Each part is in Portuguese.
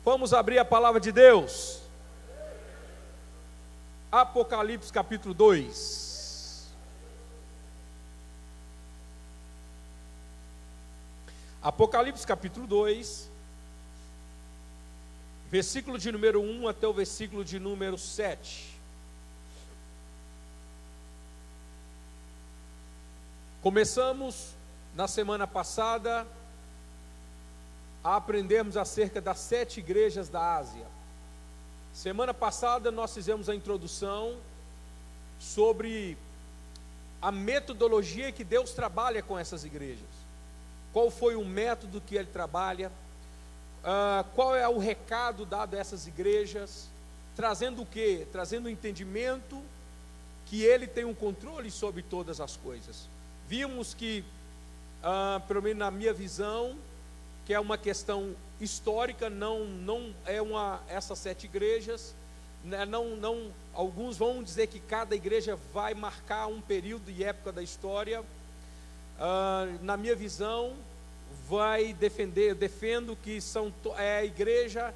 Vamos abrir a palavra de Deus. Apocalipse capítulo 2. Apocalipse capítulo 2, versículo de número 1 até o versículo de número 7. Começamos na semana passada a aprendermos acerca das 7 igrejas da Ásia. Semana passada nós fizemos a introdução sobre a metodologia que Deus trabalha com essas igrejas. Qual foi o método que Ele trabalha, qual é o recado dado a essas igrejas, trazendo o quê? Trazendo o entendimento que Ele tem um controle sobre todas as coisas. Vimos que, pelo menos na minha visão, que é uma questão histórica, não é essas 7 igrejas, né, alguns vão dizer que cada igreja vai marcar um período e época da história. Na minha visão, eu defendo que é a igreja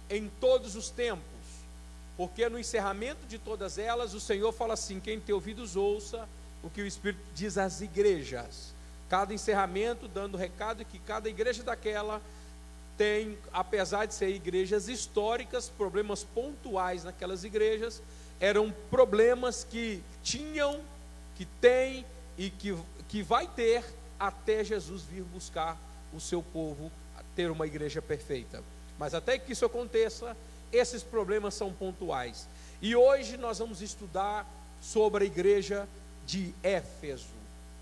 em todos os tempos, porque no encerramento de todas elas, o Senhor fala assim: quem tem ouvidos ouça o que o Espírito diz às igrejas. Cada encerramento dando recado que cada igreja daquela tem, apesar de ser igrejas históricas, problemas pontuais naquelas igrejas, eram problemas que tinham, que tem e que vai ter até Jesus vir buscar o seu povo a ter uma igreja perfeita. Mas até que isso aconteça, esses problemas são pontuais. E hoje nós vamos estudar sobre a igreja de Éfeso,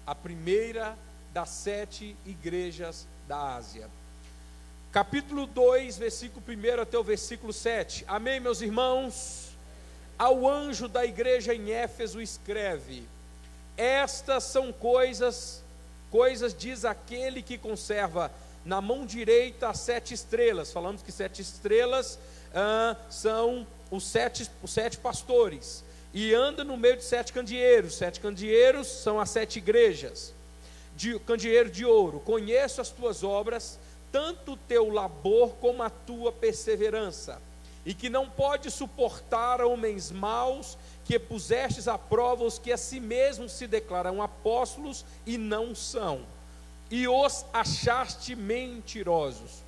a primeira das 7 igrejas da Ásia. Capítulo 2, versículo 1 até o versículo 7. Amém, meus irmãos? Ao anjo da igreja em Éfeso escreve: estas são coisas diz aquele que conserva na mão direita as 7 estrelas. Falamos que 7 estrelas são os 7 pastores, e anda no meio de 7 candeeiros. 7 candeeiros são as 7 igrejas. Candeeiro de ouro, conheço as tuas obras, tanto o teu labor como a tua perseverança, e que não pode suportar homens maus, que pusestes à prova os que a si mesmos se declaram apóstolos e não são, e os achaste mentirosos,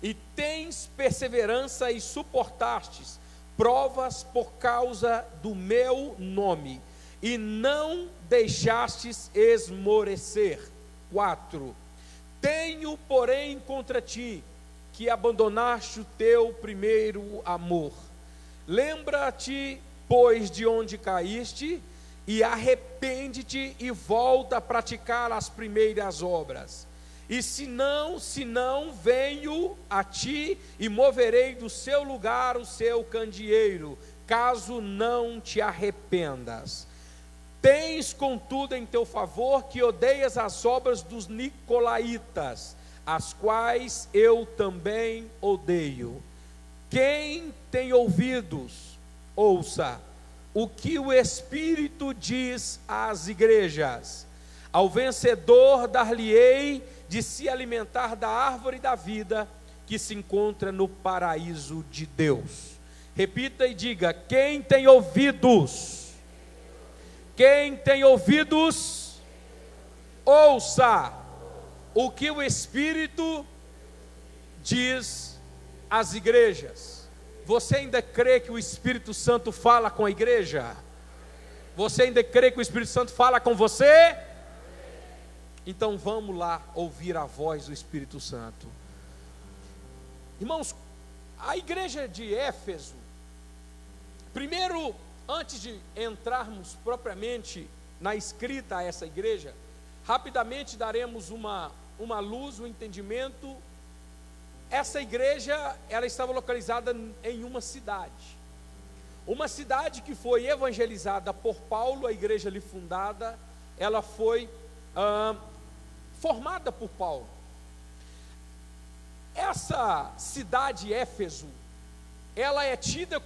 e tens perseverança e suportastes provas por causa do meu nome, e não deixastes esmorecer. 4. Tenho, porém, contra ti, que abandonaste o teu primeiro amor. Lembra-te, pois, de onde caíste, e arrepende-te e volta a praticar as primeiras obras. E se não, venho a ti e moverei do seu lugar o seu candeeiro, caso não te arrependas. Tens, contudo, em teu favor que odeias as obras dos nicolaítas, as quais eu também odeio. Quem tem ouvidos, ouça o que o Espírito diz às igrejas. Ao vencedor dar-lhe-ei de se alimentar da árvore da vida que se encontra no paraíso de Deus. Repita e diga: quem tem ouvidos, quem tem ouvidos, ouça o que o Espírito diz às igrejas. Você ainda crê que o Espírito Santo fala com a igreja? Você ainda crê que o Espírito Santo fala com você? Então vamos lá ouvir a voz do Espírito Santo. Irmãos, a igreja de Éfeso, primeiro, antes de entrarmos propriamente na escrita a essa igreja, rapidamente daremos uma luz, um entendimento. Essa igreja, ela estava localizada em uma cidade que foi evangelizada por Paulo. A igreja ali fundada, ela foi formada por Paulo. Essa cidade Éfeso, ela era tida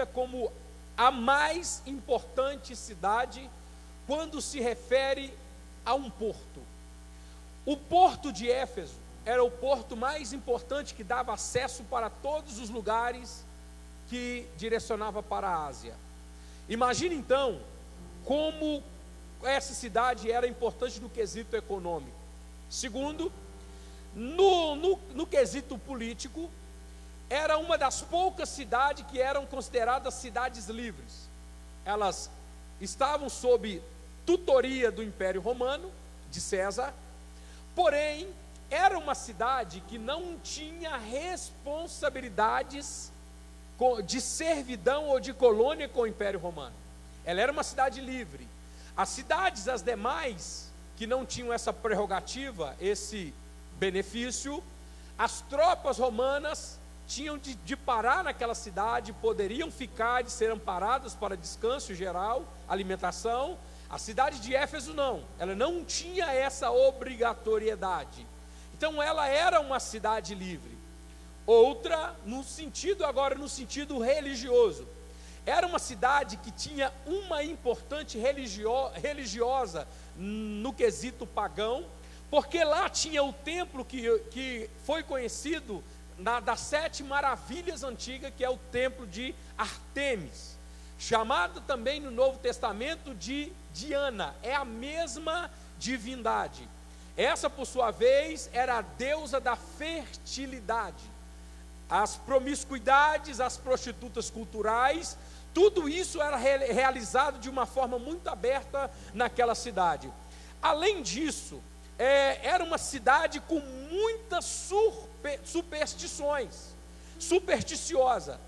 como a mais importante cidade quando se refere a um porto. O porto de Éfeso era o porto mais importante que dava acesso para todos os lugares que direcionava para a Ásia. Imagine então como essa cidade era importante no quesito econômico. Segundo, no quesito político, era uma das poucas cidades que eram consideradas cidades livres. Elas estavam sob tutoria do Império Romano, de César, porém, era uma cidade que não tinha responsabilidades de servidão ou de colônia com o Império Romano. Ela era uma cidade livre. As cidades, as demais, que não tinham essa prerrogativa, esse benefício, as tropas romanas tinham de parar naquela cidade, poderiam ficar, de ser amparadas para descanso geral, alimentação. A cidade de Éfeso não, ela não tinha essa obrigatoriedade. Então ela era uma cidade livre. Outra, no sentido religioso, era uma cidade que tinha uma importante religiosa no quesito pagão, porque lá tinha o templo que foi conhecido das 7 maravilhas antigas, que é o templo de Ártemis, chamado também no Novo Testamento de Diana, é a mesma divindade. Essa, por sua vez, era a deusa da fertilidade. As promiscuidades, as prostitutas culturais, tudo isso era realizado de uma forma muito aberta naquela cidade. Além disso, era uma cidade com muitas supersticiosa.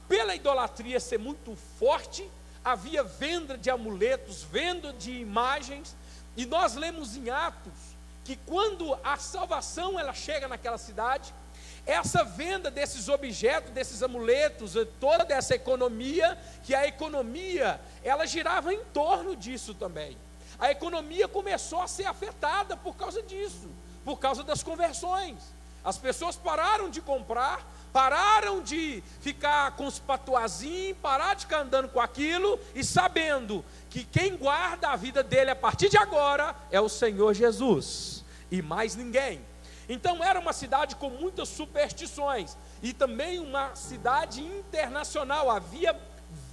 Pela idolatria ser muito forte, havia venda de amuletos, venda de imagens, e nós lemos em Atos que quando a salvação ela chega naquela cidade, essa venda desses objetos, desses amuletos, toda essa economia, que a economia ela girava em torno disso também. A economia começou a ser afetada por causa disso, por causa das conversões. As pessoas pararam de comprar, pararam de ficar com os patuazinhos, pararam de ficar andando com aquilo, e sabendo que quem guarda a vida dele a partir de agora é o Senhor Jesus, e mais ninguém. Então era uma cidade com muitas superstições, e também uma cidade internacional, havia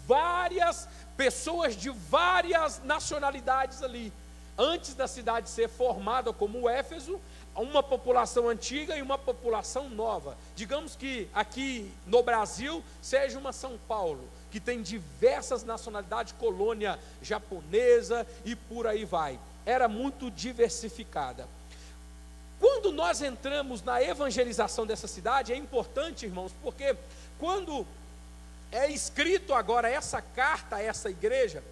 várias pessoas de várias nacionalidades ali. Antes da cidade ser formada como Éfeso, uma população antiga e uma população nova. Digamos que aqui no Brasil seja uma São Paulo, que tem diversas nacionalidades, colônia japonesa e por aí vai. Era muito diversificada. Quando nós entramos na evangelização dessa cidade, é importante, irmãos, porque quando é escrito agora essa carta a essa igreja,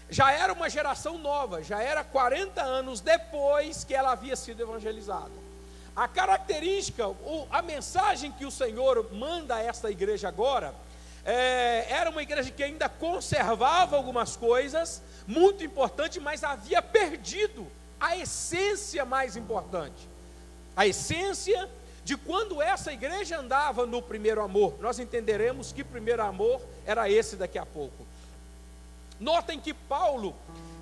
já era uma geração nova, já era 40 anos depois que ela havia sido evangelizada. A característica, a mensagem que o Senhor manda a essa igreja agora, era uma igreja que ainda conservava algumas coisas, muito importante, mas havia perdido a essência mais importante. A essência de quando essa igreja andava no primeiro amor. Nós entenderemos que primeiro amor era esse daqui a pouco. Notem que Paulo,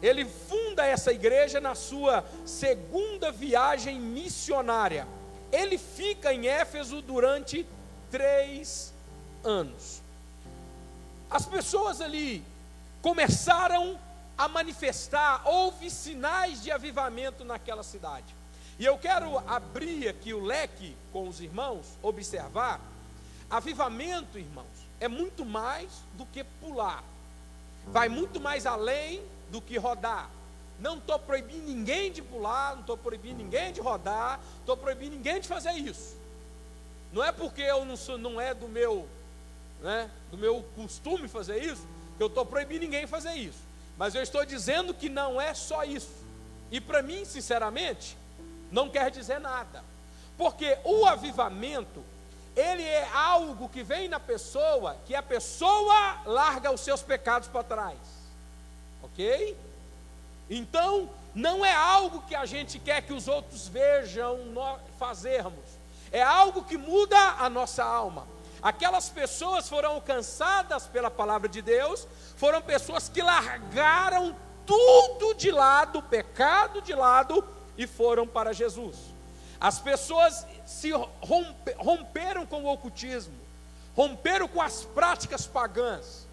ele funda essa igreja na sua segunda viagem missionária. Ele fica em Éfeso durante 3 anos. As pessoas ali começaram a manifestar, houve sinais de avivamento naquela cidade. E eu quero abrir aqui o leque com os irmãos, observar. Avivamento, irmãos, é muito mais do que pular. Vai muito mais além do que rodar. Não estou proibindo ninguém de pular, não estou proibindo ninguém de rodar, estou proibindo ninguém de fazer isso. Não é porque eu não é do meu costume fazer isso, que eu estou proibindo ninguém fazer isso. Mas eu estou dizendo que não é só isso. E para mim, sinceramente, não quer dizer nada. Porque o avivamento, ele é algo que vem na pessoa, que a pessoa larga os seus pecados para trás. Ok? Então, não é algo que a gente quer que os outros vejam nós fazermos. É algo que muda a nossa alma. Aquelas pessoas foram alcançadas pela palavra de Deus, foram pessoas que largaram tudo de lado, o pecado de lado, e foram para Jesus. As pessoas se romperam com o ocultismo, romperam com as práticas pagãs,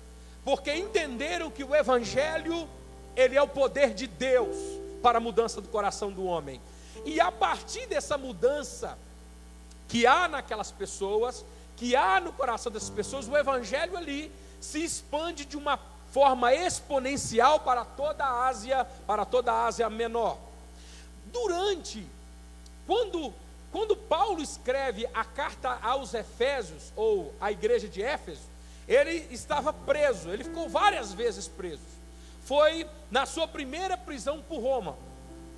porque entenderam que o Evangelho, ele é o poder de Deus para a mudança do coração do homem. E a partir dessa mudança que há naquelas pessoas, que há no coração dessas pessoas, o Evangelho ali se expande de uma forma exponencial para toda a Ásia Menor. Quando Paulo escreve a carta aos Efésios, ou à igreja de Éfeso, ele estava preso, ele ficou várias vezes preso. Foi na sua primeira prisão por Roma.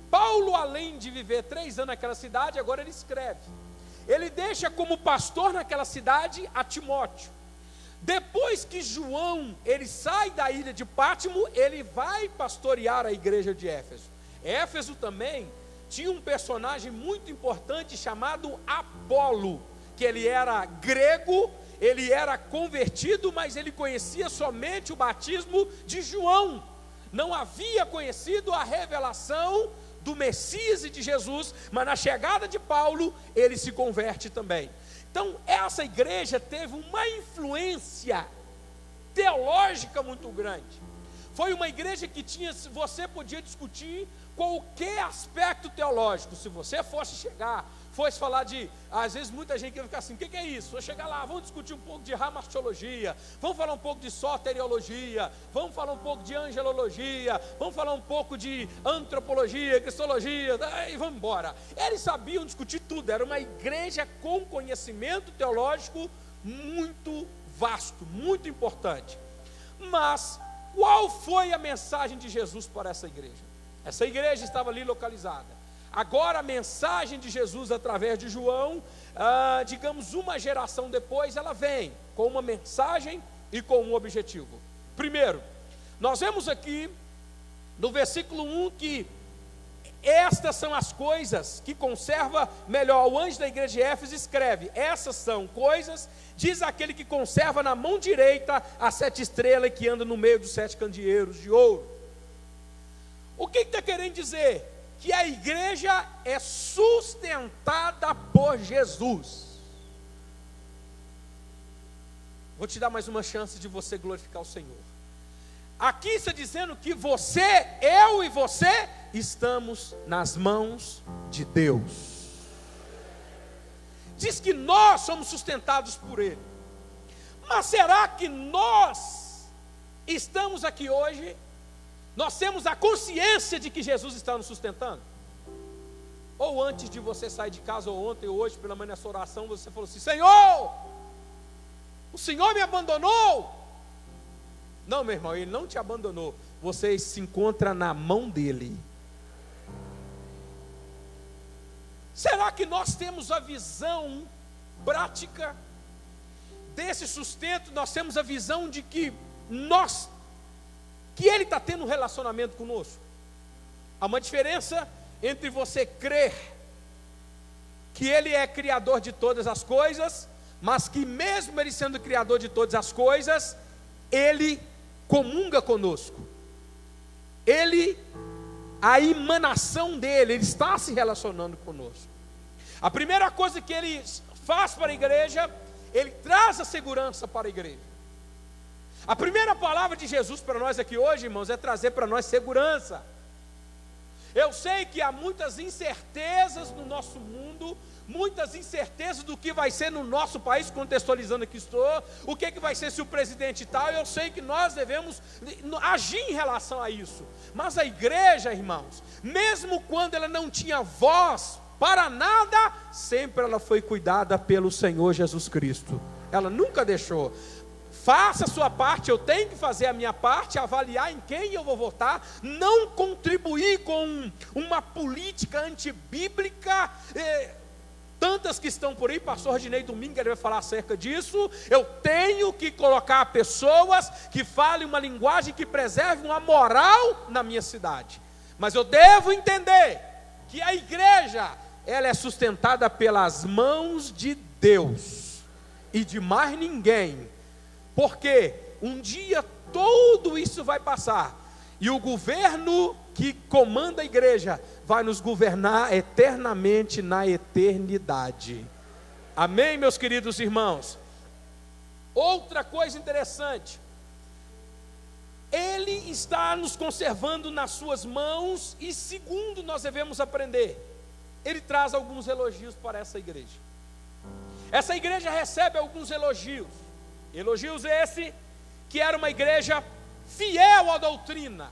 Paulo, além de viver 3 anos naquela cidade, agora ele escreve. Ele deixa como pastor naquela cidade a Timóteo. Depois que João, ele sai da ilha de Pátimo, ele vai pastorear a igreja de Éfeso. Éfeso também tinha um personagem muito importante chamado Apolo, que ele era grego, ele era convertido, mas ele conhecia somente o batismo de João. Não havia conhecido a revelação do Messias e de Jesus, mas na chegada de Paulo, ele se converte também. Então, essa igreja teve uma influência teológica muito grande. Foi uma igreja que você podia discutir qualquer aspecto teológico. Se você fosse falar de, às vezes muita gente ia ficar assim, o que é isso? Vou chegar lá, vamos discutir um pouco de ramartiologia, vamos falar um pouco de soteriologia, vamos falar um pouco de angelologia, vamos falar um pouco de antropologia, cristologia, e vamos embora. Eles sabiam discutir tudo, era uma igreja com conhecimento teológico muito vasto, muito importante. Mas qual foi a mensagem de Jesus para essa igreja? Essa igreja estava ali localizada. Agora a mensagem de Jesus através de João, digamos uma geração depois, ela vem com uma mensagem e com um objetivo. Primeiro, nós vemos aqui no versículo 1 que estas são as coisas que conserva melhor. O anjo da igreja de Éfeso escreve: essas são coisas, diz aquele que conserva na mão direita as 7 estrelas e que anda no meio dos 7 candeeiros de ouro. O que está querendo dizer? Que a igreja é sustentada por Jesus. Vou te dar mais uma chance de você glorificar o Senhor. Aqui está dizendo que você, eu e você estamos nas mãos de Deus. Diz que nós somos sustentados por Ele. Mas será que nós estamos aqui hoje? Nós temos a consciência de que Jesus está nos sustentando? Ou antes de você sair de casa, ou ontem, ou hoje, pela manhã nessa oração, você falou assim: Senhor, o Senhor me abandonou? Não, meu irmão, Ele não te abandonou. Você se encontra na mão dEle. Será que nós temos a visão prática desse sustento? Nós temos a visão de que Ele está tendo um relacionamento conosco? Há uma diferença entre você crer que Ele é criador de todas as coisas, mas que mesmo Ele sendo criador de todas as coisas, Ele comunga conosco. A emanação dEle, Ele está se relacionando conosco. A primeira coisa que Ele faz para a igreja, Ele traz a segurança para a igreja. A primeira palavra de Jesus para nós aqui hoje, irmãos, é trazer para nós segurança. Eu sei que há muitas incertezas no nosso mundo, muitas incertezas do que vai ser no nosso país, contextualizando aqui estou, o que vai ser se o presidente tal. Eu sei que nós devemos agir em relação a isso. Mas a igreja, irmãos, mesmo quando ela não tinha voz para nada, sempre ela foi cuidada pelo Senhor Jesus Cristo. Ela nunca deixou. Faça a sua parte, eu tenho que fazer a minha parte, avaliar em quem eu vou votar, não contribuir com uma política antibíblica, tantas que estão por aí. Pastor Rodinei domingo ele vai falar acerca disso. Eu tenho que colocar pessoas que falem uma linguagem que preserve uma moral na minha cidade. Mas eu devo entender que a igreja, ela é sustentada pelas mãos de Deus e de mais ninguém. Porque um dia tudo isso vai passar. E o governo que comanda a igreja vai nos governar eternamente na eternidade. Amém, meus queridos irmãos? Outra coisa interessante, Ele está nos conservando nas suas mãos, e segundo nós devemos aprender, Ele traz alguns elogios para essa igreja. Essa igreja recebe alguns elogios. Elogios esse que era uma igreja fiel à doutrina.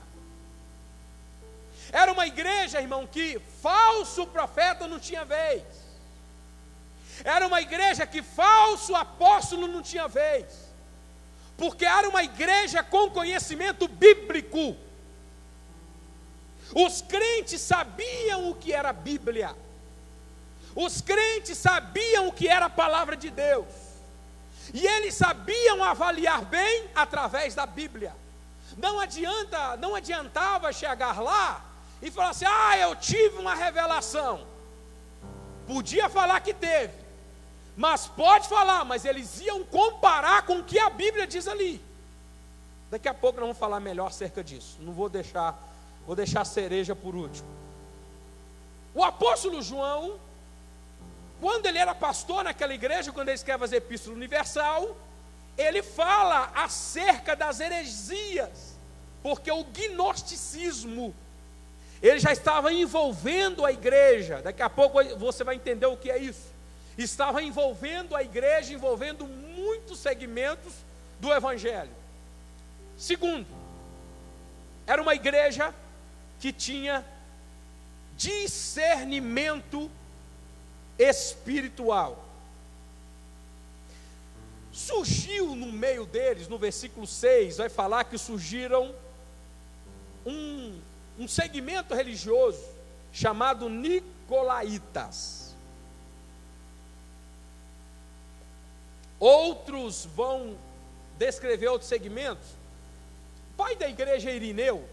Era uma igreja, irmão, que falso profeta não tinha vez. Era uma igreja que falso apóstolo não tinha vez. Porque era uma igreja com conhecimento bíblico. Os crentes sabiam o que era a Bíblia. Os crentes sabiam o que era a palavra de Deus. E eles sabiam avaliar bem através da Bíblia. Não adiantava chegar lá e falar assim: eu tive uma revelação. Podia falar que teve, mas pode falar, mas eles iam comparar com o que a Bíblia diz ali. Daqui a pouco nós vamos falar melhor acerca disso. Não vou deixar a cereja por último. O apóstolo João, quando ele era pastor naquela igreja, quando ele escreve as epístolas universal, ele fala acerca das heresias, porque o gnosticismo, ele já estava envolvendo a igreja. Daqui a pouco você vai entender o que é isso. Estava envolvendo a igreja, envolvendo muitos segmentos do evangelho. Segundo, era uma igreja que tinha discernimento espiritual. Surgiu no meio deles, no versículo 6, vai falar que surgiram um segmento religioso chamado Nicolaitas. Outros vão descrever outros segmentos. O pai da igreja é Irineu,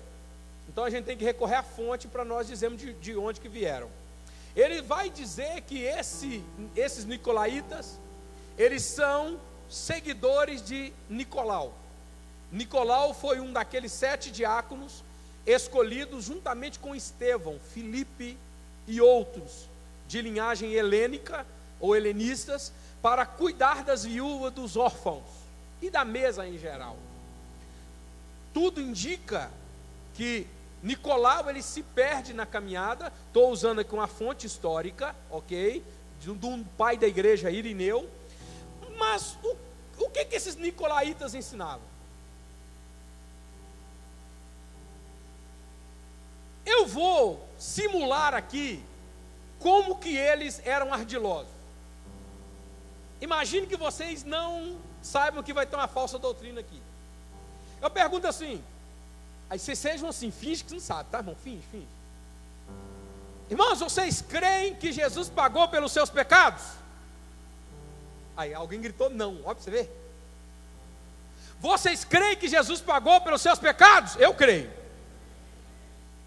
então a gente tem que recorrer à fonte para nós dizermos de onde que vieram. Ele vai dizer que esses Nicolaitas, eles são seguidores de Nicolau. Nicolau foi um daqueles 7 diáconos escolhidos juntamente com Estevão, Filipe e outros de linhagem helênica ou helenistas, para cuidar das viúvas, dos órfãos e da mesa em geral. Tudo indica que Nicolau, ele se perde na caminhada. Estou usando aqui uma fonte histórica, ok? De um pai da igreja, Irineu. Mas o que esses nicolaítas ensinavam? Eu vou simular aqui como que eles eram ardilosos. Imagine que vocês não saibam que vai ter uma falsa doutrina aqui. Eu pergunto assim, aí vocês sejam assim, finge que não sabe, tá, irmão? Finge. Irmãos, vocês creem que Jesus pagou pelos seus pecados? Aí alguém gritou não, ó, pra você ver. Vocês creem que Jesus pagou pelos seus pecados? Eu creio.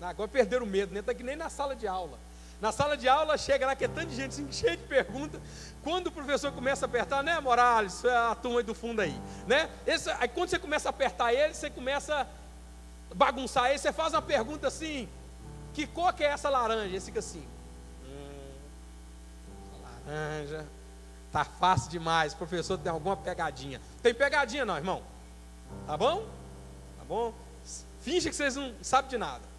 Agora perderam o medo, né? Está que nem na sala de aula. Na sala de aula chega lá que é tanta gente assim, cheia de perguntas. Quando o professor começa a apertar, né, Morales, a turma aí do fundo aí, né? Aí quando você começa a apertar ele, você começa a bagunçar ele, você faz uma pergunta assim: que cor que é essa laranja? Ele fica assim: laranja, tá fácil demais, o professor tem alguma pegadinha. Tem pegadinha não, irmão? Tá bom? Tá bom? Finge que vocês não sabem de nada.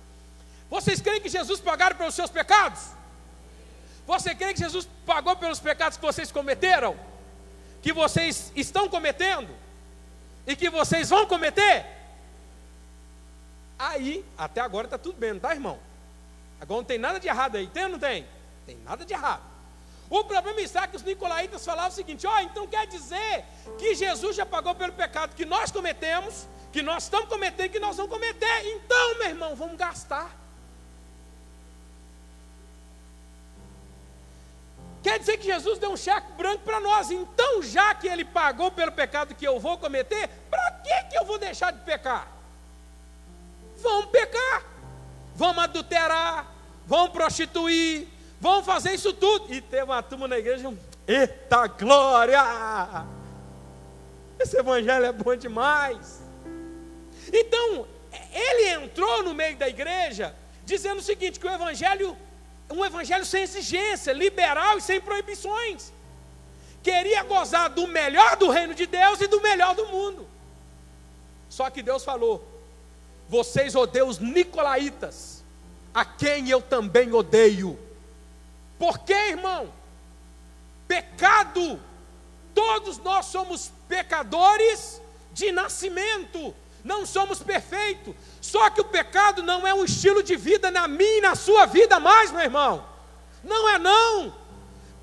Vocês creem que Jesus pagou pelos seus pecados? Você crê que Jesus pagou pelos pecados que vocês cometeram? Que vocês estão cometendo? E que vocês vão cometer? Aí, até agora está tudo bem, não está, irmão? Agora não tem nada de errado aí, tem ou não tem? Tem nada de errado. O problema está que os nicolaítas falavam o seguinte: então quer dizer que Jesus já pagou pelo pecado que nós cometemos, que nós estamos cometendo, que nós vamos cometer. Então, meu irmão, vamos gastar. Quer dizer que Jesus deu um cheque branco para nós. Então, já que Ele pagou pelo pecado que eu vou cometer, para que eu vou deixar de pecar? Vamos pecar, vamos adulterar, vamos prostituir, vamos fazer isso tudo. E teve uma turma na igreja: eita glória! Esse evangelho é bom demais. Então, Ele entrou no meio da igreja dizendo o seguinte, que o evangelho, um evangelho sem exigência, liberal e sem proibições. Queria gozar do melhor do reino de Deus e do melhor do mundo. Só que Deus falou: vocês odeiam os nicolaítas, a quem eu também odeio. Por quê, irmão? Pecado. Todos nós somos pecadores de nascimento. Não somos perfeitos. Só que o pecado não é um estilo de vida na minha e na sua vida mais, meu irmão. Não é não.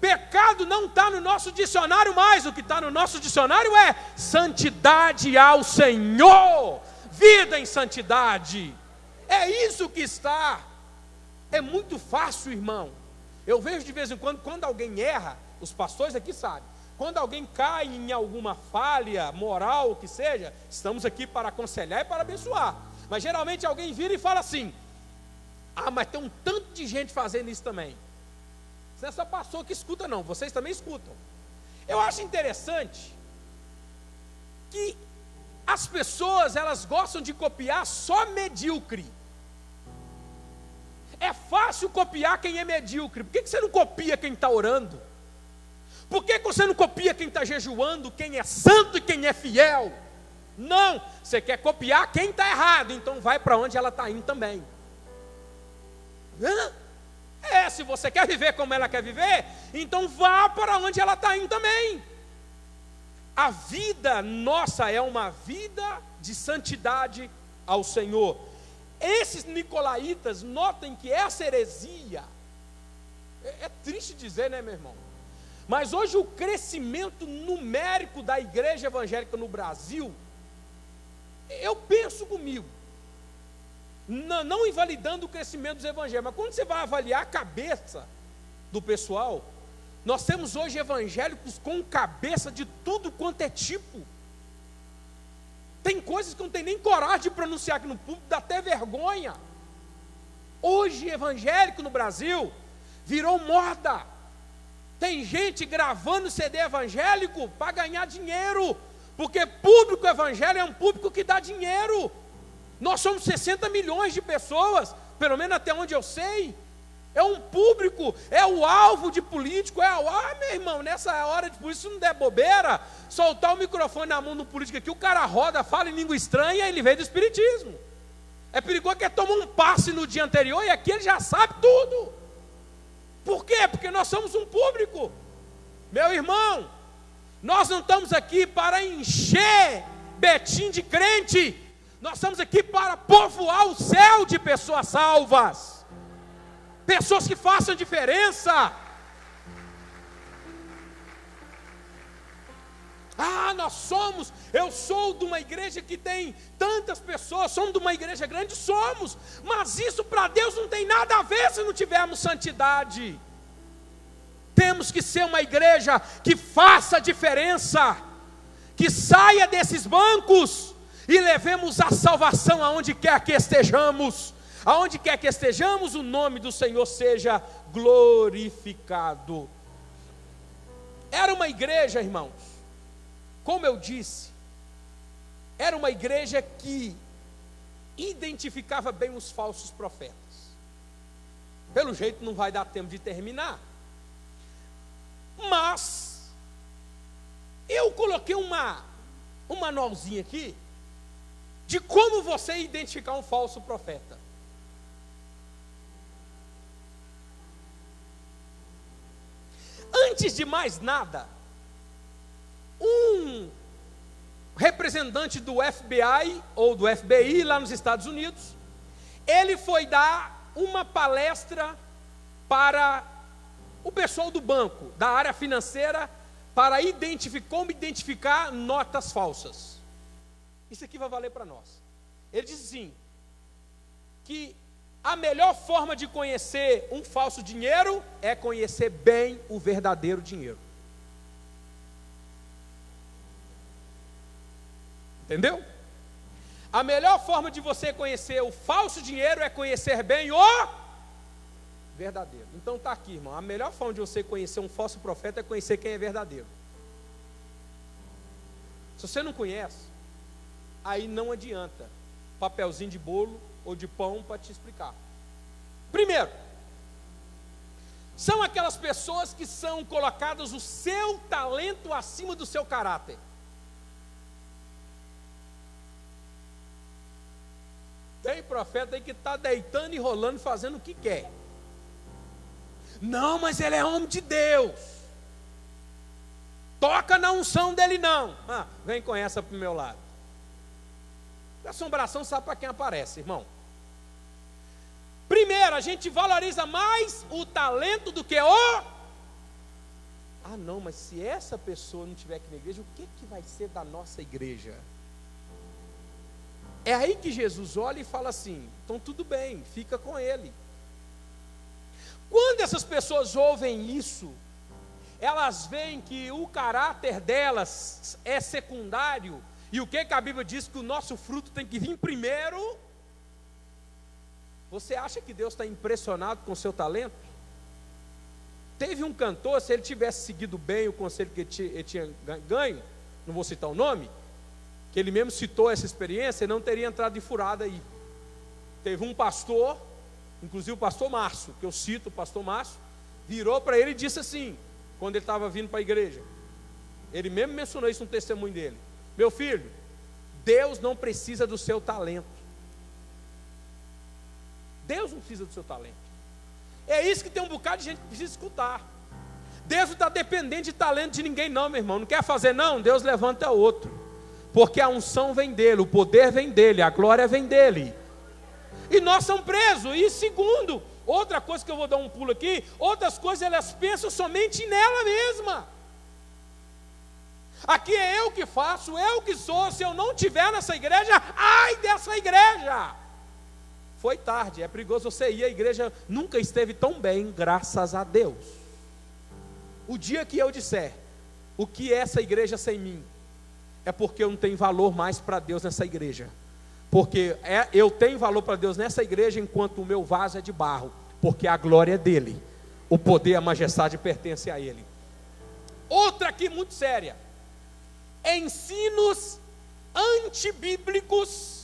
Pecado não está no nosso dicionário mais. O que está no nosso dicionário é santidade ao Senhor. Vida em santidade. É isso que está. É muito fácil, irmão. Eu vejo de vez em quando alguém erra, os pastores aqui sabem, quando alguém cai em alguma falha moral, o que seja, estamos aqui para aconselhar e para abençoar. Mas geralmente alguém vira e fala assim: ah, mas tem um tanto de gente fazendo isso também. Não é só pastor que escuta não, vocês também escutam. Eu acho interessante que as pessoas, elas gostam de copiar só medíocre. É fácil copiar quem é medíocre. Por que você não copia quem está orando? Por que você não copia quem está jejuando, quem é santo e quem é fiel? Não, você quer copiar quem está errado, então vai para onde ela está indo também. Se você quer viver como ela quer viver, então vá para onde ela está indo também. A vida nossa é uma vida de santidade ao Senhor. Esses nicolaítas, notem que essa heresia, é triste dizer, né, meu irmão? Mas hoje o crescimento numérico da igreja evangélica no Brasil, eu penso comigo, não invalidando o crescimento dos evangélicos, mas quando você vai avaliar a cabeça do pessoal, nós temos hoje evangélicos com cabeça de tudo quanto é tipo. Tem coisas que eu não tenho nem coragem de pronunciar aqui no público, dá até vergonha. Hoje evangélico no Brasil virou moda. Tem gente gravando CD evangélico para ganhar dinheiro, porque público evangélico é um público que dá dinheiro. Nós somos 60 milhões de pessoas, pelo menos até onde eu sei. É um público, é o alvo de político, meu irmão, nessa hora de político, se não der bobeira, soltar o microfone na mão do político aqui, o cara roda, fala em língua estranha, ele veio do espiritismo. É perigoso que ele toma um passe no dia anterior e aqui ele já sabe tudo. Por quê? Porque nós somos um público. Meu irmão, nós não estamos aqui para encher Betim de crente. Nós estamos aqui para povoar o céu de pessoas salvas. Pessoas que façam diferença. Eu sou de uma igreja que tem tantas pessoas, somos de uma igreja grande, somos, mas isso para Deus não tem nada a ver se não tivermos santidade. Temos que ser uma igreja que faça diferença, que saia desses bancos e levemos a salvação aonde quer que estejamos. Aonde quer que estejamos, o nome do Senhor seja glorificado. Era uma igreja, irmãos, como eu disse, era uma igreja que identificava bem os falsos profetas. Pelo jeito não vai dar tempo de terminar. Mas eu coloquei um manualzinho aqui de como você identificar um falso profeta. Antes de mais nada, um representante do FBI ou do FBI lá nos Estados Unidos, ele foi dar uma palestra para o pessoal do banco, da área financeira, para como identificar notas falsas. Isso aqui vai valer para nós. Ele diz assim, que a melhor forma de conhecer um falso dinheiro é conhecer bem o verdadeiro dinheiro. Entendeu? A melhor forma de você conhecer o falso dinheiro é conhecer bem o verdadeiro. Então está aqui, irmão. A melhor forma de você conhecer um falso profeta é conhecer quem é verdadeiro. Se você não conhece, aí não adianta. papelzinho de bolo ou de pão para te explicar. Primeiro, são aquelas pessoas que são colocadas o seu talento acima do seu caráter. Tem profeta aí que está deitando e rolando, fazendo o que quer. Não, mas ele é homem de Deus. Toca na unção dele não. Vem com essa para o meu lado. A assombração sabe para quem aparece, irmão. Primeiro, a gente valoriza mais o talento do que o... não, mas se essa pessoa não estiver aqui na igreja, o que vai ser da nossa igreja? É aí que Jesus olha e fala assim, então tudo bem, fica com ele. Quando essas pessoas ouvem isso, elas veem que o caráter delas é secundário, e o que a Bíblia diz? Que o nosso fruto tem que vir primeiro. Você acha que Deus está impressionado com o seu talento? Teve um cantor, se ele tivesse seguido bem o conselho que ele tinha ganho, não vou citar o nome, que ele mesmo citou essa experiência, ele não teria entrado de furada aí. Teve um pastor, inclusive o pastor Márcio, que eu cito, o pastor Márcio, virou para ele e disse assim, quando ele estava vindo para a igreja, ele mesmo mencionou isso no testemunho dele: meu filho, Deus não precisa do seu talento. Deus não precisa do seu talento. É isso que tem um bocado de gente que precisa escutar. Deus não está dependente de talento de ninguém não, meu irmão. Não quer fazer não? Deus levanta outro. Porque a unção vem dele, o poder vem dele, a glória vem dele. E nós somos presos. E segundo, outra coisa que eu vou dar um pulo aqui, outras coisas elas pensam somente nela mesma. Aqui é eu que faço, eu que sou. Se eu não estiver nessa igreja, ai dessa igreja. Foi tarde, é perigoso você ir, a igreja nunca esteve tão bem, graças a Deus. O dia que eu disser, o que é essa igreja sem mim? É porque eu não tenho valor mais para Deus nessa igreja. Porque eu tenho valor para Deus nessa igreja enquanto o meu vaso é de barro. Porque a glória é dele. O poder e a majestade pertence a ele. Outra aqui muito séria. Ensinos antibíblicos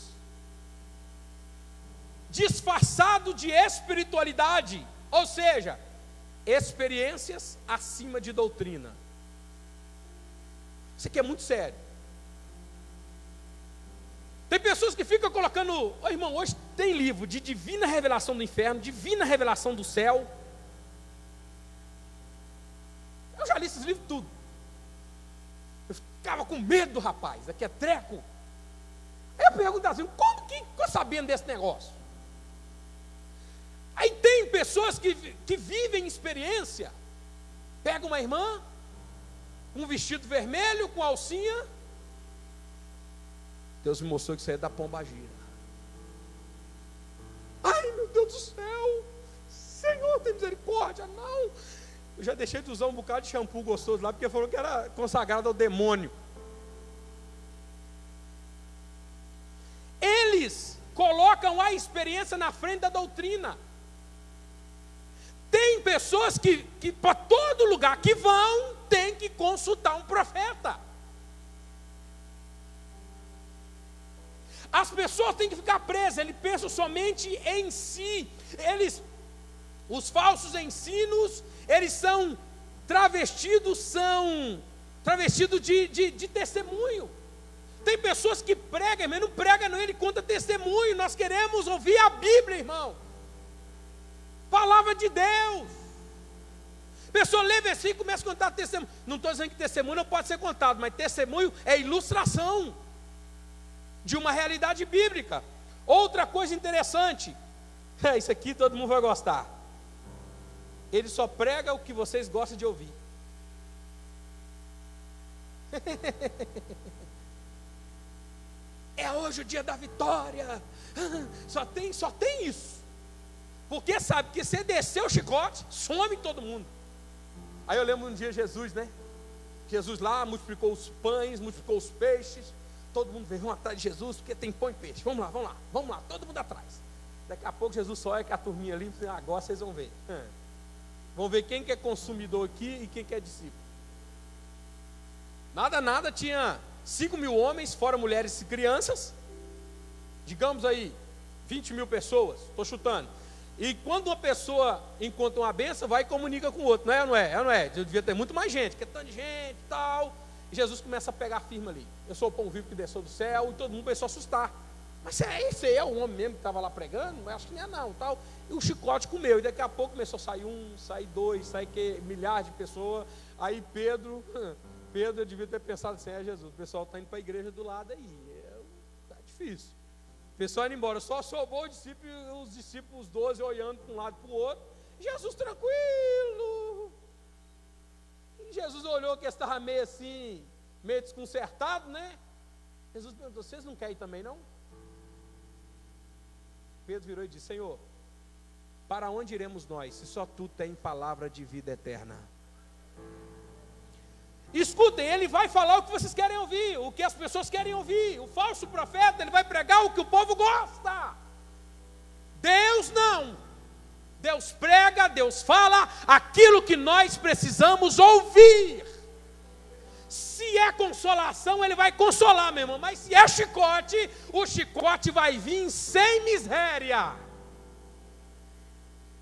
disfarçado de espiritualidade, ou seja, experiências acima de doutrina. Isso aqui é muito sério. Tem pessoas que ficam colocando, irmão, hoje tem livro de divina revelação do inferno, divina revelação do céu. Eu já li esses livros tudo. Eu ficava com medo do rapaz, aqui é treco. Aí eu pergunto assim, como que ficou sabendo desse negócio? Aí tem pessoas que vivem experiência. Pega uma irmã, um vestido vermelho com alcinha. Deus me mostrou que isso aí é da pombagira. Ai meu Deus do céu, Senhor tem misericórdia. Não, eu já deixei de usar um bocado de shampoo gostoso lá, porque falou que era consagrado ao demônio. Eles colocam a experiência na frente da doutrina. Tem pessoas que para todo lugar que vão, tem que consultar um profeta. As pessoas têm que ficar presas, eles pensam somente em si. Os falsos ensinos, eles são travestidos de testemunho. Tem pessoas que pregam, mas não pregam, não, ele conta testemunho. Nós queremos ouvir a Bíblia, irmão. Palavra de Deus. A pessoa lê versículo e começa a contar testemunho. Não estou dizendo que testemunho não pode ser contado, mas testemunho é ilustração de uma realidade bíblica. Outra coisa interessante, isso aqui todo mundo vai gostar. Ele só prega o que vocês gostam de ouvir. É hoje o dia da vitória. Só tem isso. Porque sabe que se descer o chicote, some todo mundo. Aí eu lembro um dia Jesus, né? Jesus lá multiplicou os pães, multiplicou os peixes. Todo mundo veio atrás de Jesus, porque tem pão e peixe. Vamos lá, todo mundo atrás. Daqui a pouco Jesus só é com a turminha ali, agora vocês vão ver. Vão ver quem que é consumidor aqui e quem que é discípulo. Nada, tinha 5.000 homens, fora mulheres e crianças. digamos aí, 20 mil pessoas, estou chutando. E quando uma pessoa encontra uma benção, vai e comunica com o outro, não é ou não é? É ou não é? Devia ter muito mais gente, que é tanta de gente e tal. E Jesus começa a pegar firme ali. Eu sou o pão vivo que desceu do céu, e todo mundo começou a assustar. Mas esse aí é o homem mesmo que estava lá pregando? Eu acho que não é não, tal. E o chicote comeu, e daqui a pouco começou a sair um, sair dois, sair milhares de pessoas. Aí Pedro eu devia ter pensado assim, Jesus, o pessoal está indo para a igreja do lado aí, tá difícil. O pessoal indo embora, só sobrou os discípulos 12 olhando para um lado e para o outro. Jesus tranquilo. E Jesus olhou que estava meio assim, meio desconcertado, né? Jesus perguntou, vocês não querem ir também não? Pedro virou e disse, Senhor, para onde iremos nós, se só tu tem palavra de vida eterna? Escutem, ele vai falar o que vocês querem ouvir, o que as pessoas querem ouvir. O falso profeta, ele vai pregar o que o povo gosta. Deus não. Deus prega, Deus fala aquilo que nós precisamos ouvir. Se é consolação, ele vai consolar, meu irmão. Mas se é chicote, o chicote vai vir sem miséria.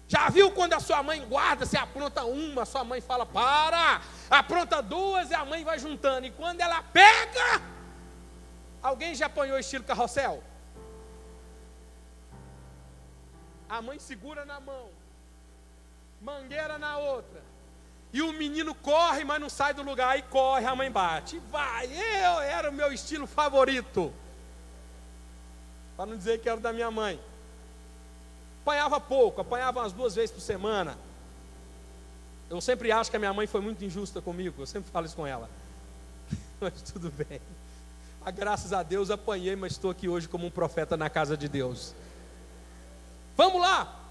Já viu quando a sua mãe guarda, você apronta uma, a sua mãe fala, para, apronta duas e a mãe vai juntando. E quando ela pega, alguém já apanhou estilo carrossel? A mãe segura na mão, mangueira na outra. E o menino corre, mas não sai do lugar. Aí corre, a mãe bate. Vai, era o meu estilo favorito. Para não dizer que era da minha mãe. Apanhava pouco, apanhava umas 2 vezes por semana. Eu sempre acho que a minha mãe foi muito injusta comigo. Eu sempre falo isso com ela. Mas tudo bem. Graças a Deus apanhei, mas estou aqui hoje como um profeta na casa de Deus. Vamos lá.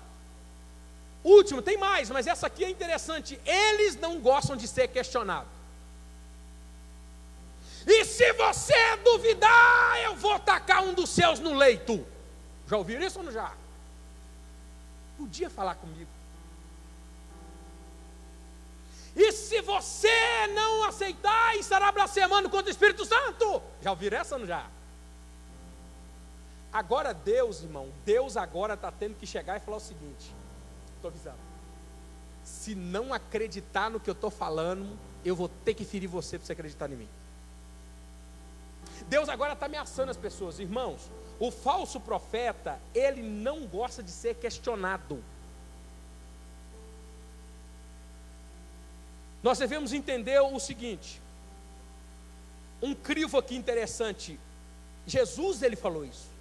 Último, tem mais, mas essa aqui é interessante. Eles não gostam de ser questionados. E se você duvidar, eu vou tacar um dos seus no leito. Já ouviram isso ou não já? Podia falar comigo. E se você não aceitar, estará blasfemando contra o Espírito Santo. Já ouviram essa ou não já? Agora Deus, irmão, Deus agora está tendo que chegar e falar o seguinte. Estou avisando. Se não acreditar no que eu estou falando, eu vou ter que ferir você para você acreditar em mim. Deus agora está ameaçando as pessoas. Irmãos, o falso profeta, ele não gosta de ser questionado. Nós devemos entender o seguinte. Um crivo aqui interessante. Jesus, ele falou isso.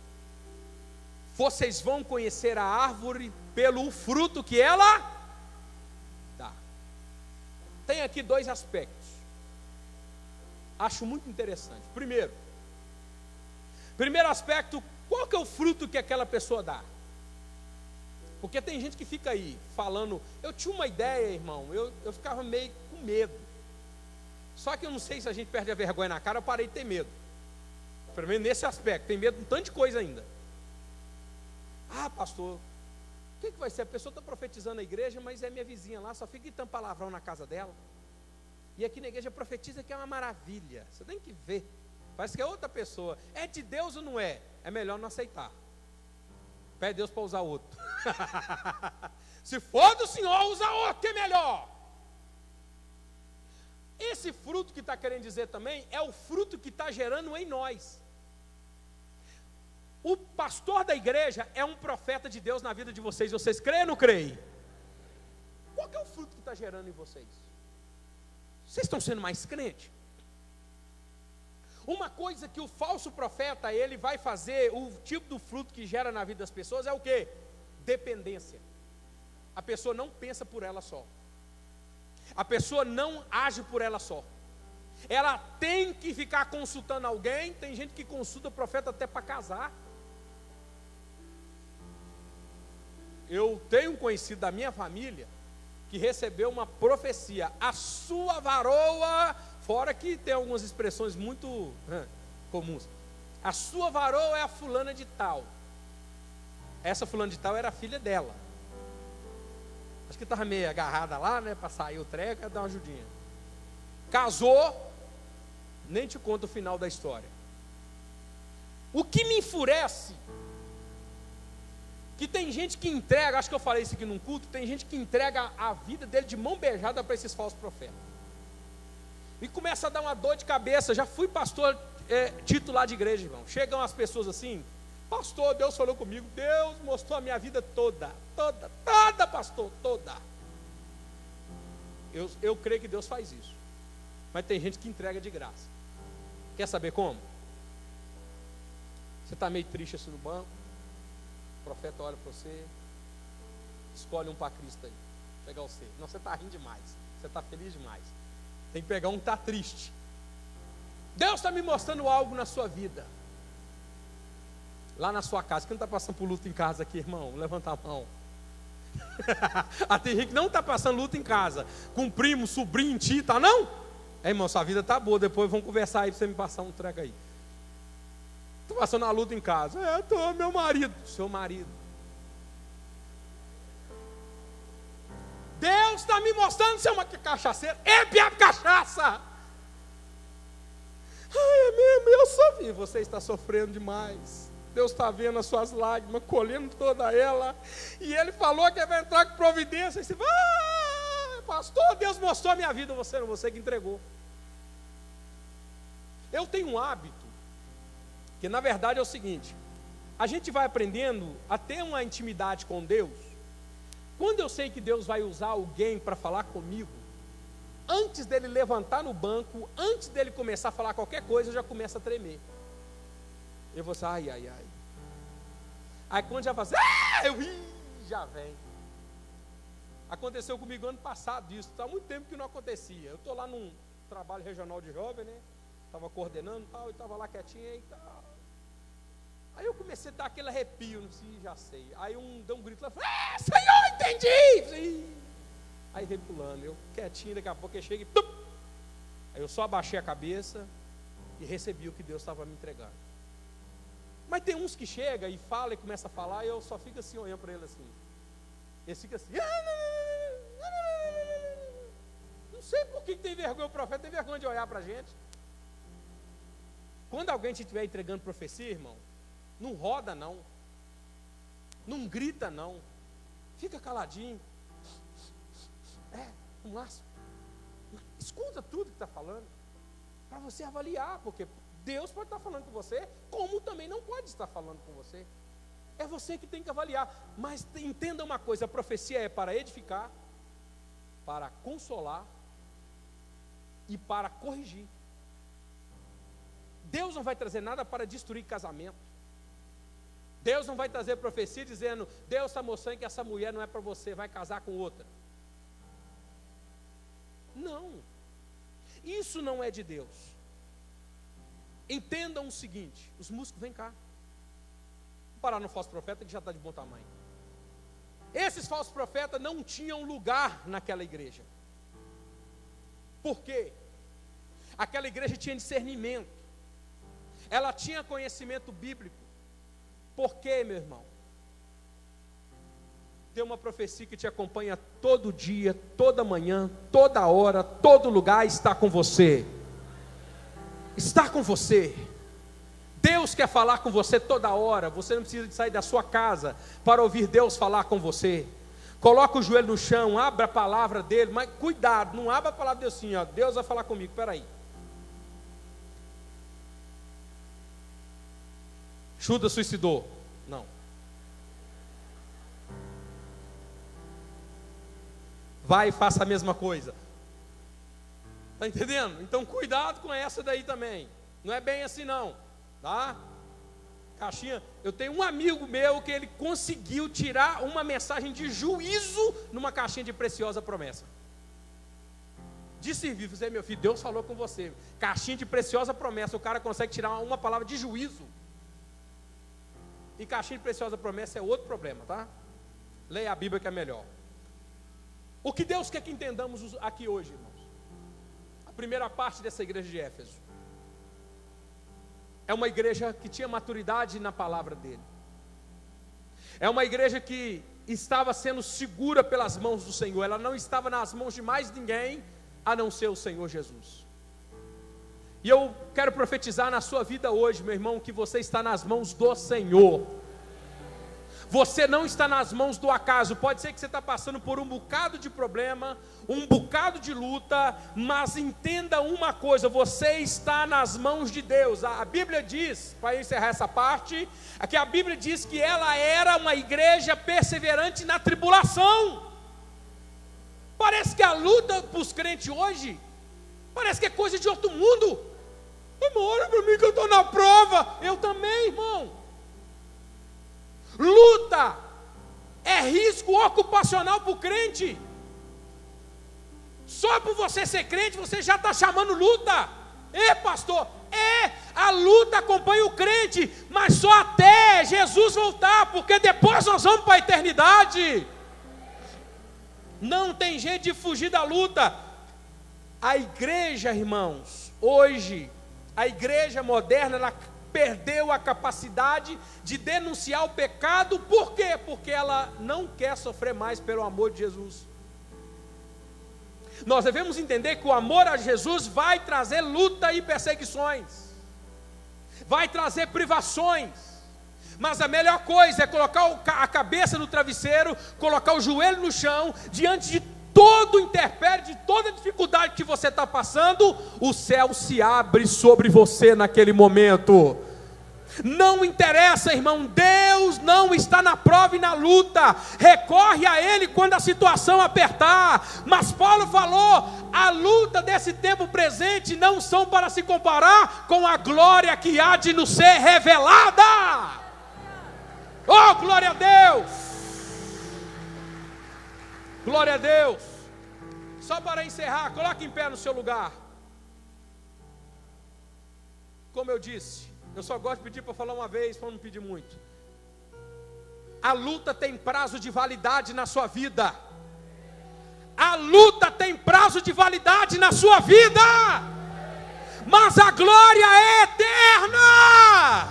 Vocês vão conhecer a árvore pelo fruto que ela dá. Tem aqui 2 aspectos. Acho muito interessante. Primeiro aspecto, qual que é o fruto que aquela pessoa dá? Porque tem gente que fica aí falando, eu tinha uma ideia, irmão, eu ficava meio com medo. Só que eu não sei se a gente perde a vergonha na cara, eu parei de ter medo. Pelo menos nesse aspecto, tem medo de um tanto de coisa ainda. Ah, pastor, o que vai ser? A pessoa está profetizando na igreja, mas é minha vizinha lá, só fica gritando palavrão na casa dela. E aqui na igreja profetiza que é uma maravilha. Você tem que ver. Parece que é outra pessoa. É de Deus ou não é? É melhor não aceitar. Pede Deus para usar outro. Se for do Senhor, usa outro, que é melhor. Esse fruto que está querendo dizer também é o fruto que está gerando em nós. O pastor da igreja é um profeta de Deus na vida de vocês. Vocês creem ou não creem? Qual que é o fruto que está gerando em vocês? Vocês estão sendo mais crentes? Uma coisa que o falso profeta, ele vai fazer, o tipo do fruto que gera na vida das pessoas é o quê? Dependência. A pessoa não pensa por ela só. A pessoa não age por ela só. Ela tem que ficar consultando alguém. Tem gente que consulta o profeta até para casar. Eu tenho um conhecido da minha família que recebeu uma profecia. A sua varoa, fora que tem algumas expressões muito comuns. A sua varoa é a fulana de tal. Essa fulana de tal era a filha dela. Acho que estava meio agarrada lá, né? Para sair o treco, ia dar uma ajudinha. Casou, nem te conto o final da história. O que me enfurece, que tem gente que entrega, acho que eu falei isso aqui num culto, tem gente que entrega a vida dele de mão beijada para esses falsos profetas. E começa a dar uma dor de cabeça. Já fui pastor titular de igreja, irmão. Chegam as pessoas assim: pastor, Deus falou comigo, Deus mostrou a minha vida toda, pastor, toda. Eu creio que Deus faz isso. Mas tem gente que entrega de graça. Quer saber como? Você está meio triste assim no banco, o profeta olha para você, escolhe um para Cristo aí, pegar você. Não, você está rindo demais, você está feliz demais. Tem que pegar um que está triste. Deus está me mostrando algo na sua vida, lá na sua casa. Quem não está passando por luta em casa aqui, irmão? Levanta a mão. Tem gente que não está passando luta em casa, com primo, sobrinho, tio, tá não? Irmão, sua vida está boa, depois vamos conversar aí para você me passar um treco aí. Estou passando uma luta em casa. Meu marido. Seu marido. Deus está me mostrando ser uma cachaceira. Bebe cachaça. É mesmo, eu sofri. Você está sofrendo demais. Deus está vendo as suas lágrimas, colhendo toda ela. E Ele falou que vai entrar com providência. E você vai, pastor, Deus mostrou a minha vida. Você que entregou. Eu tenho um hábito, que na verdade é o seguinte: a gente vai aprendendo a ter uma intimidade com Deus. Quando eu sei que Deus vai usar alguém para falar comigo, antes dele levantar no banco, antes dele começar a falar qualquer coisa, eu já começo a tremer. Eu vou assim, ai. Aí quando já faz, já vem. Aconteceu comigo ano passado isso, há muito tempo que não acontecia. Eu estou lá num trabalho regional de jovem, né? Estava coordenando e tal, e estava lá quietinho e tal. Aí eu comecei a dar aquele arrepio, não sei, já sei. Aí deu um grito lá, Senhor, entendi! Aí veio pulando, eu quietinho, daqui a pouco ele chega e tum! Aí eu só abaixei a cabeça e recebi o que Deus estava me entregando. Mas tem uns que chegam e falam e começam a falar, e eu só fico assim, olhando para ele assim. Ele fica assim, não sei por que tem vergonha, o profeta tem vergonha de olhar para a gente. Quando alguém te estiver entregando profecia, irmão, não roda não, não grita não, fica caladinho, no máximo, escuta tudo que está falando, para você avaliar, porque Deus pode estar falando com você, como também não pode estar falando com você, é você que tem que avaliar. Mas entenda uma coisa, a profecia é para edificar, para consolar e para corrigir. Deus não vai trazer nada para destruir casamento. Deus não vai trazer profecia dizendo, Deus está mostrando que essa mulher não é para você, vai casar com outra. Não, isso não é de Deus. Entendam o seguinte, os músicos, vem cá. Vou parar no falso profeta que já está de bom tamanho. Esses falsos profetas não tinham lugar naquela igreja. Por quê? Aquela igreja tinha discernimento, ela tinha conhecimento bíblico. Por quê, meu irmão? Tem uma profecia que te acompanha todo dia, toda manhã, toda hora, todo lugar, está com você. Está com você. Deus quer falar com você toda hora. Você não precisa de sair da sua casa para ouvir Deus falar com você. Coloca o joelho no chão, abra a palavra dele, mas cuidado, não abra a palavra dele assim, ó, Deus vai falar comigo, peraí. Judas suicidou. Não. Vai e faça a mesma coisa. Está entendendo? Então cuidado com essa daí também. Não é bem assim não, tá? Caixinha, eu tenho um amigo meu que ele conseguiu tirar uma mensagem de juízo numa caixinha de preciosa promessa. De serviço, você, meu filho, Deus falou com você. Caixinha de preciosa promessa, o cara consegue tirar uma palavra de juízo. E caixinha de preciosa promessa é outro problema, tá? Leia a Bíblia que é melhor. O que Deus quer que entendamos aqui hoje, irmãos? A primeira parte dessa igreja de Éfeso é uma igreja que tinha maturidade na palavra dele. É uma igreja que estava sendo segura pelas mãos do Senhor. Ela não estava nas mãos de mais ninguém a não ser o Senhor Jesus. E eu quero profetizar na sua vida hoje, meu irmão, que você está nas mãos do Senhor. Você não está nas mãos do acaso. Pode ser que você está passando por um bocado de problema, um bocado de luta, mas entenda uma coisa: você está nas mãos de Deus. A Bíblia diz, para encerrar essa parte, que a Bíblia diz que ela era uma igreja perseverante na tribulação. Parece que a luta para os crentes hoje, parece que é coisa de outro mundo. Irmão, olha para mim que eu estou na prova. Eu também, irmão. Luta é risco ocupacional para o crente. Só por você ser crente, você já está chamando luta. Pastor, a luta acompanha o crente, mas só até Jesus voltar, porque depois nós vamos para a eternidade. Não tem jeito de fugir da luta. A igreja, irmãos, hoje, a igreja moderna, ela perdeu a capacidade de denunciar o pecado. Por quê? Porque ela não quer sofrer mais pelo amor de Jesus. Nós devemos entender que o amor a Jesus vai trazer luta e perseguições, vai trazer privações, mas a melhor coisa é colocar a cabeça no travesseiro, colocar o joelho no chão, diante de todo o intempério, de toda a dificuldade que você está passando, o céu se abre sobre você naquele momento. Não interessa, irmão, Deus não está na prova e na luta. Recorre a Ele quando a situação apertar. Mas Paulo falou: a luta desse tempo presente não são para se comparar com a glória que há de nos ser revelada. Oh, glória a Deus! Glória a Deus! Só para encerrar, coloque em pé no seu lugar. Como eu disse, eu só gosto de pedir para falar uma vez, para não pedir muito. A luta tem prazo de validade na sua vida. A luta tem prazo de validade na sua vida. Mas a glória é eterna.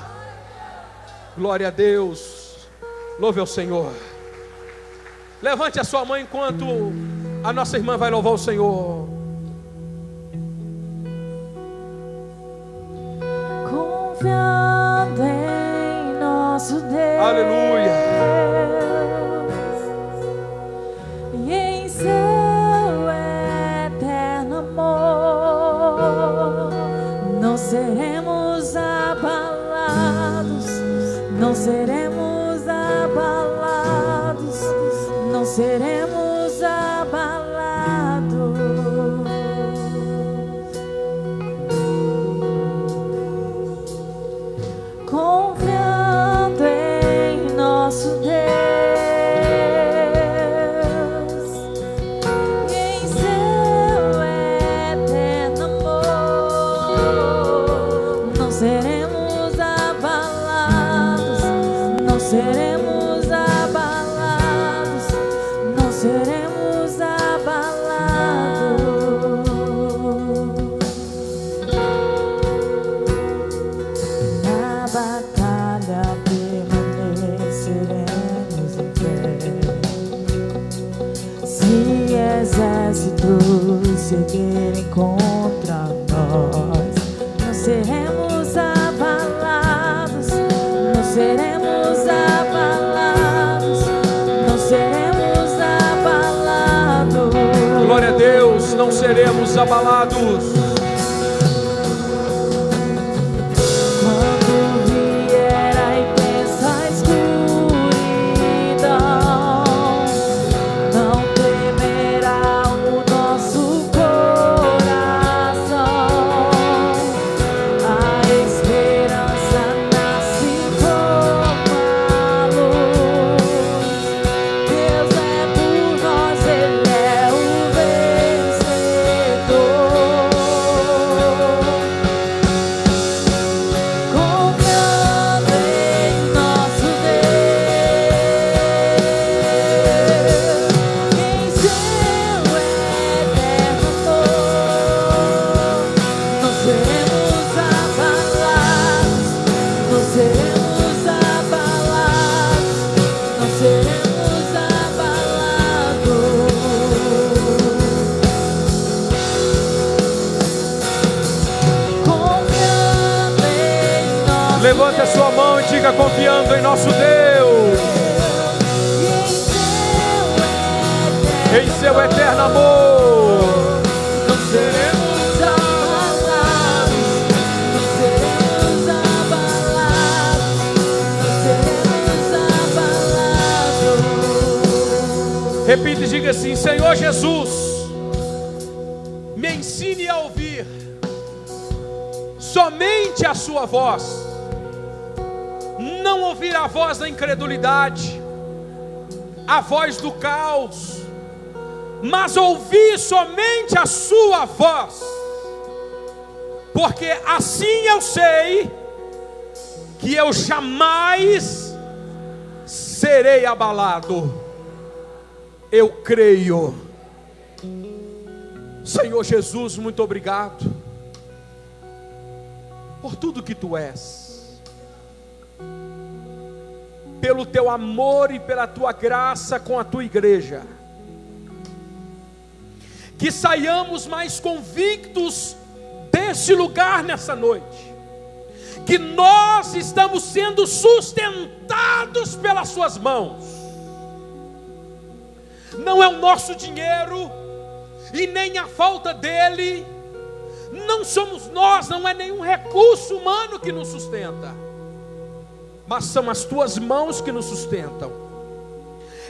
Glória a Deus. Louve ao Senhor. Levante a sua mão enquanto a nossa irmã vai louvar o Senhor. Confiando em nosso Deus, aleluia, e em seu eterno amor, não seremos abalados, não seremos abalados, não seremos abalados. Confiando em nosso Deus, e em seu eterno amor, não seremos abalados, não seremos abalados, não seremos abalados. Na batalha permaneceremos em pé. Se exércitos se erguerem contra nós, não seremos abalados, não seremos abalados, não seremos abalados. glória a Deus, não seremos abalados. Quando vier a intensa escuridão, não temerá o nosso coração. A esperança nasce como a luz. Deus é por nós, Ele é o vencedor. Levante a sua mão e diga: confiando em nosso Deus, em seu eterno amor, não seremos abalados, não seremos abalados, não seremos abalados. Repita e diga assim: Senhor Jesus, me ensine a ouvir somente a sua voz, não ouvir a voz da incredulidade, a voz do caos, mas ouvir somente a sua voz, porque assim eu sei que eu jamais serei abalado. Eu creio. Senhor Jesus, muito obrigado por tudo que tu és, pelo teu amor e pela tua graça com a tua igreja. Que saiamos mais convictos desse lugar nessa noite, que nós estamos sendo sustentados pelas suas mãos. Não é o nosso dinheiro e nem a falta dele, não somos nós, não é nenhum recurso humano que nos sustenta, mas são as tuas mãos que nos sustentam.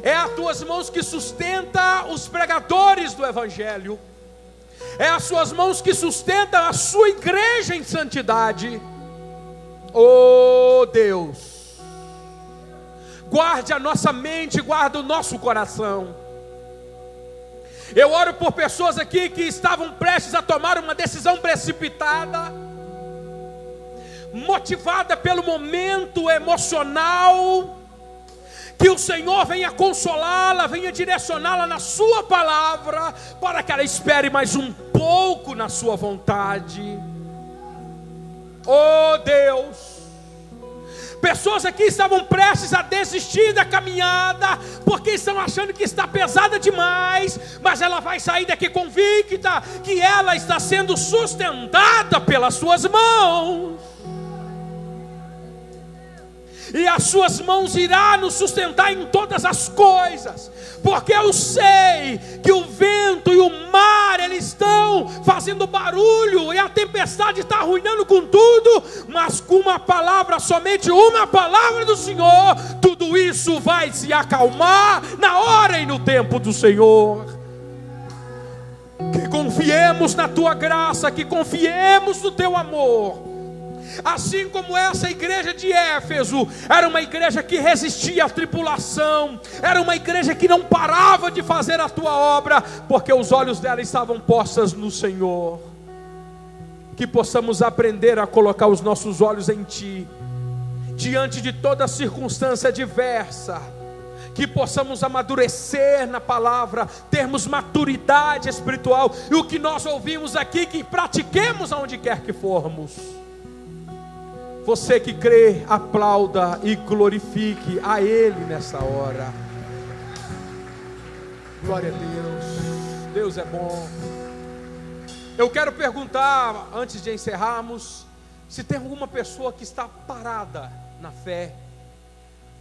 É as tuas mãos que sustenta os pregadores do Evangelho, é as suas mãos que sustentam a sua igreja em santidade. Oh Deus, guarde a nossa mente, guarde o nosso coração. Eu oro por pessoas aqui que estavam prestes a tomar uma decisão precipitada, motivada pelo momento emocional. Que o Senhor venha consolá-la, venha direcioná-la na sua palavra, para que ela espere mais um pouco na sua vontade. Oh Deus, pessoas aqui estavam prestes a desistir da caminhada, porque estão achando que está pesada demais, mas ela vai sair daqui convicta que ela está sendo sustentada pelas suas mãos. E as suas mãos irá nos sustentar em todas as coisas, porque eu sei que o vento e o mar, eles estão fazendo barulho, e a tempestade está arruinando com tudo, mas com uma palavra, somente uma palavra do Senhor, tudo isso vai se acalmar na hora e no tempo do Senhor. Que confiemos na tua graça, que confiemos no teu amor. Assim como essa igreja de Éfeso era uma igreja que resistia à tribulação, era uma igreja que não parava de fazer a tua obra, porque os olhos dela estavam postos no Senhor. Que possamos aprender a colocar os nossos olhos em ti, diante de toda circunstância adversa. Que possamos amadurecer na palavra, termos maturidade espiritual, e o que nós ouvimos aqui, que pratiquemos aonde quer que formos. Você que crê, aplauda e glorifique a Ele nessa hora. Glória a Deus. Deus é bom. Eu quero perguntar, antes de encerrarmos, se tem alguma pessoa que está parada na fé.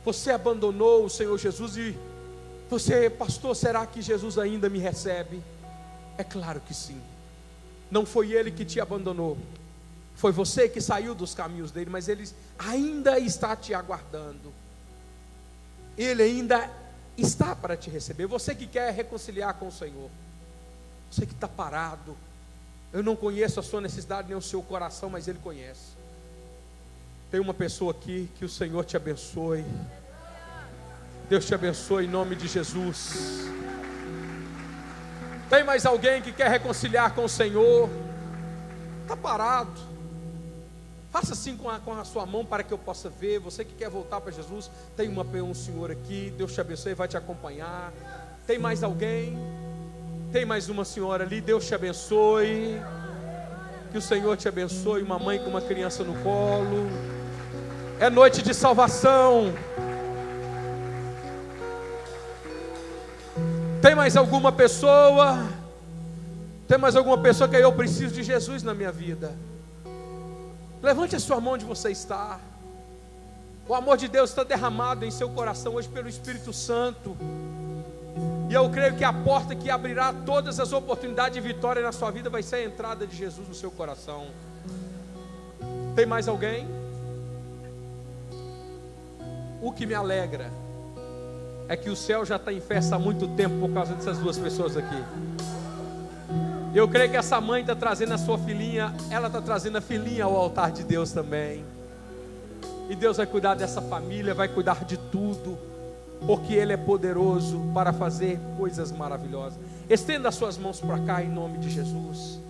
Você abandonou o Senhor Jesus e você, pastor, será que Jesus ainda me recebe? É claro que sim. Não foi Ele que te abandonou. Foi você que saiu dos caminhos dele, mas Ele ainda está te aguardando. Ele ainda está para te receber. Você que quer reconciliar com o Senhor, você que está parado, eu não conheço a sua necessidade nem o seu coração, mas Ele conhece. Tem uma pessoa aqui, que o Senhor te abençoe. Deus te abençoe em nome de Jesus. Tem mais alguém que quer reconciliar com o Senhor? Está parado. Faça assim com a sua mão para que eu possa ver. Você que quer voltar para Jesus, tem um senhor aqui. Deus te abençoe, vai te acompanhar. Tem mais alguém? Tem mais uma senhora ali. Deus te abençoe. Que o Senhor te abençoe. Uma mãe com uma criança no colo. É noite de salvação. Tem mais alguma pessoa? Tem mais alguma pessoa que eu preciso de Jesus na minha vida? Levante a sua mão onde você está. O amor de Deus está derramado em seu coração hoje pelo Espírito Santo. E eu creio que a porta que abrirá todas as oportunidades de vitória na sua vida vai ser a entrada de Jesus no seu coração. Tem mais alguém? O que me alegra é que o céu já está em festa há muito tempo por causa dessas duas pessoas aqui. Eu creio que essa mãe está trazendo a sua filhinha, ela está trazendo a filhinha ao altar de Deus também. E Deus vai cuidar dessa família, vai cuidar de tudo, porque Ele é poderoso para fazer coisas maravilhosas. Estenda as suas mãos para cá em nome de Jesus.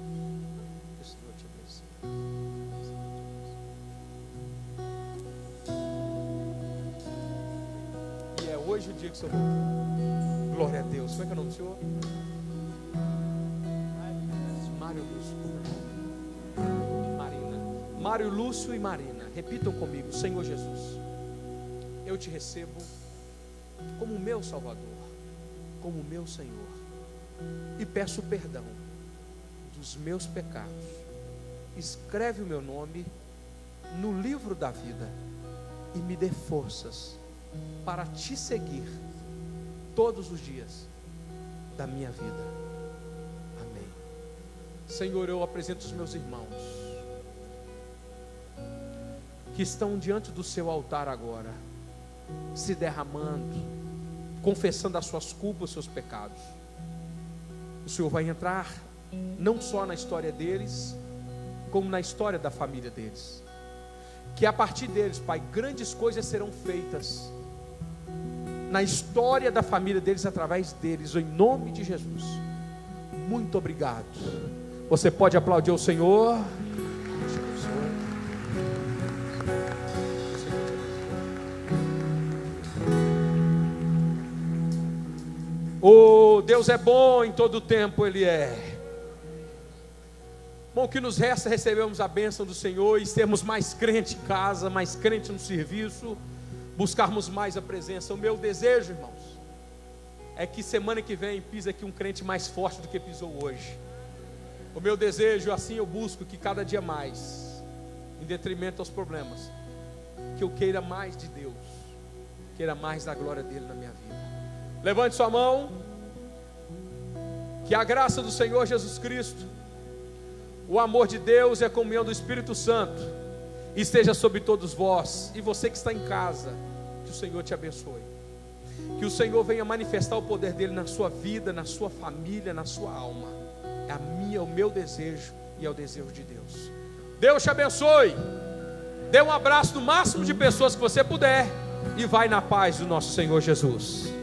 E é hoje o dia que o Senhor voltou. Glória a Deus. Como é que é o nome do Senhor? Mário Lúcio. Marina. Mário Lúcio e Marina. Repitam comigo: Senhor Jesus, eu te recebo como meu Salvador, como meu Senhor, e peço perdão dos meus pecados. Escreve o meu nome no livro da vida e me dê forças para te seguir todos os dias da minha vida. Amém. Senhor, eu apresento os meus irmãos que estão diante do seu altar agora, se derramando, confessando as suas culpas, os seus pecados. O Senhor vai entrar não só na história deles, como na história da família deles. Que a partir deles, Pai, grandes coisas serão feitas na história da família deles, através deles, em nome de Jesus. Muito obrigado. Você pode aplaudir o Senhor. Oh, Deus é bom em todo o tempo, Ele é. Bom, o que nos resta é recebermos a bênção do Senhor e sermos mais crente em casa, mais crente no serviço, buscarmos mais a presença. O meu desejo, irmãos, é que semana que vem pise aqui um crente mais forte do que pisou hoje. O meu desejo, assim eu busco que cada dia mais, em detrimento aos problemas, que eu queira mais de Deus, queira mais da glória dEle na minha vida. Levante sua mão. Que a graça do Senhor Jesus Cristo, o amor de Deus e a comunhão do Espírito Santo esteja sobre todos vós. E você que está em casa, que o Senhor te abençoe. Que o Senhor venha manifestar o poder dEle na sua vida, na sua família, na sua alma. É o meu desejo e é o desejo de Deus. Deus te abençoe. Dê um abraço no máximo de pessoas que você puder. E vai na paz do nosso Senhor Jesus.